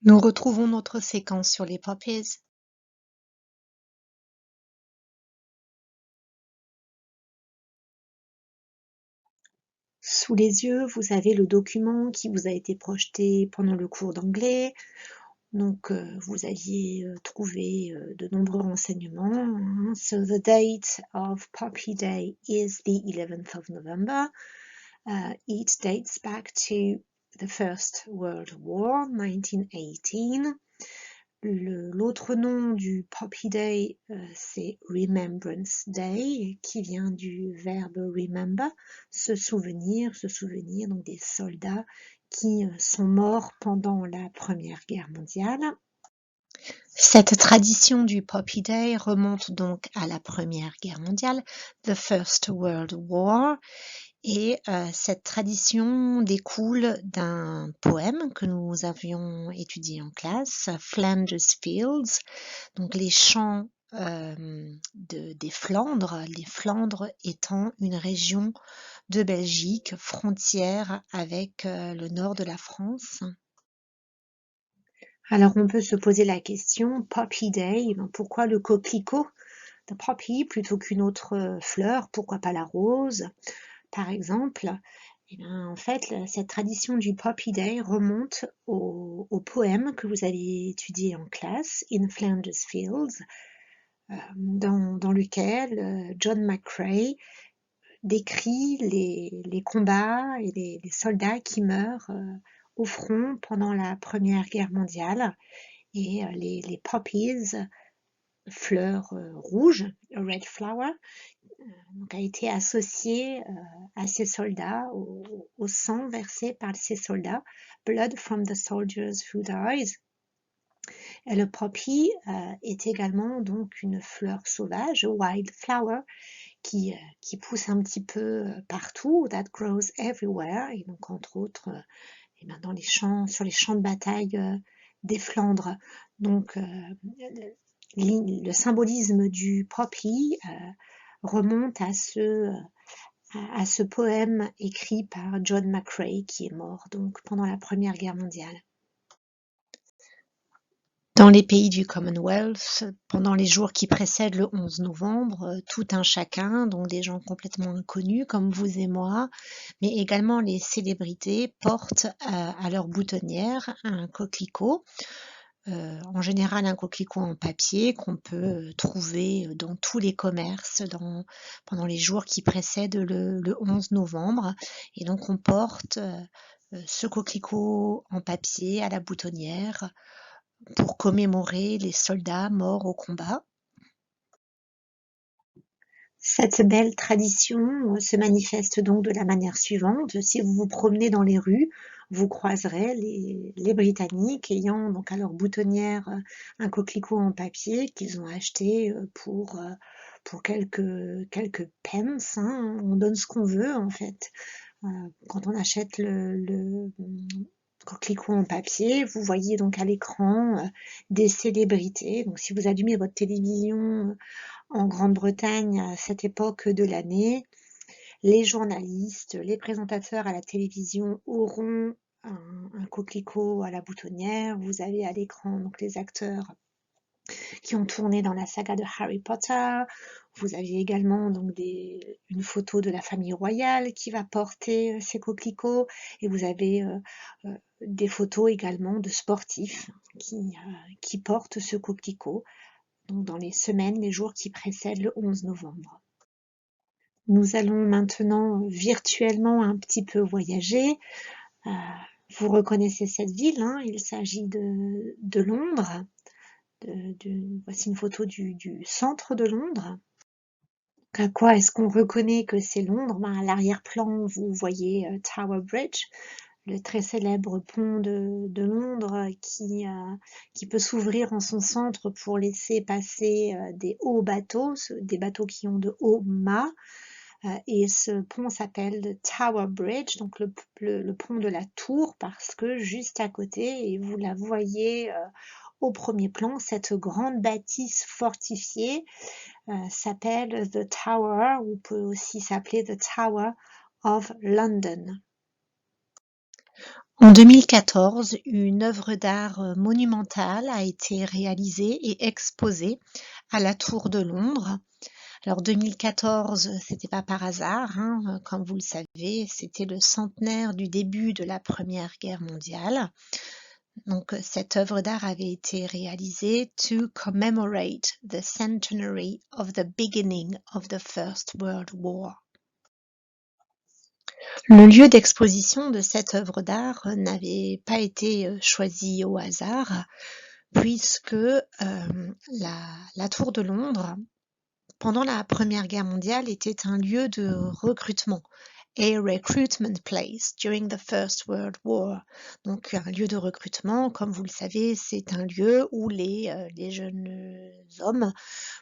Nous retrouvons notre séquence sur les poppies. Sous les yeux, vous avez le document qui vous a été projeté pendant le cours d'anglais. Donc, vous aviez trouvé de nombreux renseignements, hein. So the date of Poppy Day is the 11th of November. It dates back to the First World War, 1918. L'autre nom du Poppy Day, c'est Remembrance Day, qui vient du verbe remember, se souvenir, donc des soldats qui sont morts pendant la Première Guerre mondiale. Cette tradition du Poppy Day remonte donc à la Première Guerre mondiale, the First World War, et cette tradition découle d'un poème que nous avions étudié en classe, Flanders Fields, donc les champs des Flandres, les Flandres étant une région de Belgique frontière avec le nord de la France. Alors on peut se poser la question, Poppy Day, pourquoi le coquelicot, the poppy, plutôt qu'une autre fleur, pourquoi pas la rose? Par exemple, en fait, cette tradition du Poppy Day remonte au poème que vous avez étudié en classe, In Flanders Fields, dans lequel John McCrae décrit les combats et les soldats qui meurent au front pendant la Première Guerre mondiale. Et les poppies, fleurs rouges, red flower, donc a été associé à ces soldats, au sang versé par ces soldats, blood from the soldiers who died. Et le poppy est également donc une fleur sauvage, wild flower, qui pousse un petit peu partout, that grows everywhere, et donc entre autres dans les champs, sur les champs de bataille des Flandres. Donc le symbolisme du poppy remonte à ce poème écrit par John McCrae, qui est mort donc pendant la Première Guerre mondiale. Dans les pays du Commonwealth, pendant les jours qui précèdent le 11 novembre, tout un chacun, donc des gens complètement inconnus comme vous et moi, mais également les célébrités, portent à leur boutonnière un coquelicot, en général un coquelicot en papier qu'on peut trouver dans tous les commerces pendant les jours qui précèdent le 11 novembre. Et donc on porte ce coquelicot en papier à la boutonnière pour commémorer les soldats morts au combat. Cette belle tradition se manifeste donc de la manière suivante. Si vous vous promenez dans les rues, vous croiserez les Britanniques ayant donc à leur boutonnière un coquelicot en papier qu'ils ont acheté pour quelques pence, hein. On donne ce qu'on veut en fait. Quand on achète le coquelicot en papier, vous voyez donc à l'écran des célébrités. Donc si vous allumez votre télévision en Grande-Bretagne à cette époque de l'année, les journalistes, les présentateurs à la télévision auront un coquelicot à la boutonnière. Vous avez à l'écran donc les acteurs qui ont tourné dans la saga de Harry Potter. Vous avez également donc une photo de la famille royale qui va porter ces coquelicots, et vous avez des photos également de sportifs qui portent ce coquelicot, donc dans les semaines, les jours qui précèdent le 11 novembre. Nous allons maintenant virtuellement un petit peu voyager. Vous reconnaissez cette ville, hein, il s'agit de Londres. Voici une photo du centre de Londres. À quoi est-ce qu'on reconnaît que c'est Londres? À l'arrière-plan, vous voyez Tower Bridge, le très célèbre pont de Londres qui peut s'ouvrir en son centre pour laisser passer des hauts bateaux, des bateaux qui ont de hauts mâts. Et ce pont s'appelle le Tower Bridge, donc le pont de la tour, parce que juste à côté, et vous la voyez au premier plan, cette grande bâtisse fortifiée s'appelle The Tower, ou peut aussi s'appeler The Tower of London. En 2014, une œuvre d'art monumentale a été réalisée et exposée à la Tour de Londres. Alors 2014, c'était pas par hasard, hein, comme vous le savez, c'était le centenaire du début de la Première Guerre mondiale. Donc cette œuvre d'art avait été réalisée to commemorate the centenary of the beginning of the First World War. Le lieu d'exposition de cette œuvre d'art n'avait pas été choisi au hasard, puisque la Tour de Londres, pendant la Première Guerre mondiale, était un lieu de recrutement. A recruitment place during the First World War. Donc un lieu de recrutement, comme vous le savez, c'est un lieu où les jeunes hommes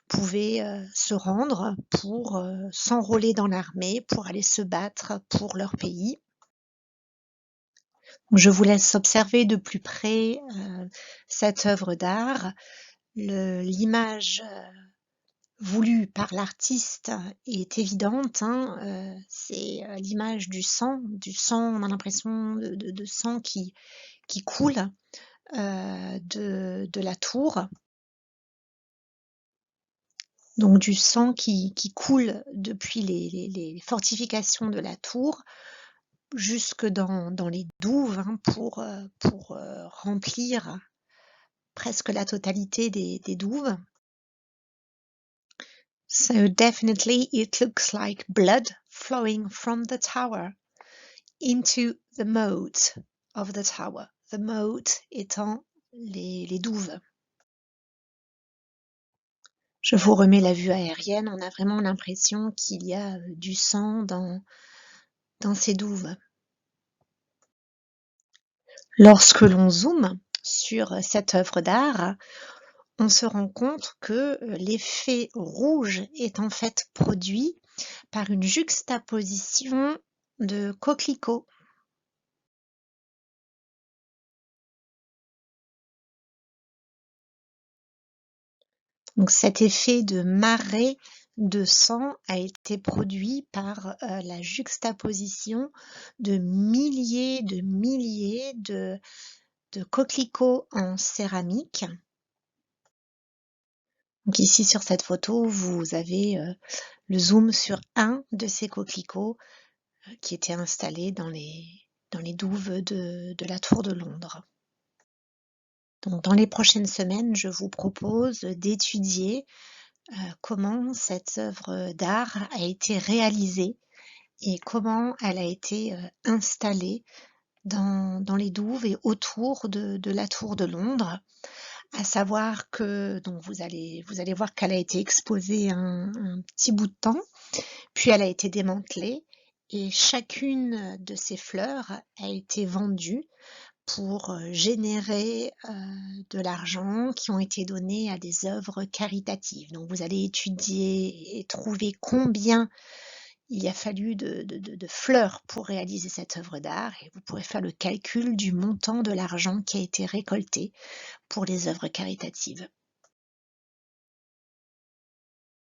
pouvaient se rendre pour s'enrôler dans l'armée, pour aller se battre pour leur pays. Je vous laisse observer de plus près cette œuvre d'art. L'image voulue par l'artiste est évidente, hein, c'est l'image du sang, on a l'impression de sang qui coule de la tour. Donc du sang qui coule depuis les fortifications de la tour jusque dans les douves, hein, pour remplir presque la totalité des douves. So definitely it looks like blood flowing from the tower into the moat of the tower. The moat étant les douves. Je vous remets la vue aérienne, on a vraiment l'impression qu'il y a du sang dans ces douves. Lorsque l'on zoome sur cette œuvre d'art, on se rend compte que l'effet rouge est en fait produit par une juxtaposition de coquelicots. Donc cet effet de marée de sang a été produit par la juxtaposition de milliers de coquelicots en céramique. Donc ici sur cette photo, vous avez le zoom sur un de ces coquelicots qui était installé dans les douves de la Tour de Londres. Donc dans les prochaines semaines, je vous propose d'étudier comment cette œuvre d'art a été réalisée et comment elle a été installée dans les douves et autour de la Tour de Londres. À savoir que donc vous allez voir qu'elle a été exposée un petit bout de temps, puis elle a été démantelée et chacune de ces fleurs a été vendue pour générer de l'argent qui ont été donnés à des œuvres caritatives. Donc vous allez étudier et trouver combien il a fallu de fleurs pour réaliser cette œuvre d'art et vous pourrez faire le calcul du montant de l'argent qui a été récolté pour les œuvres caritatives.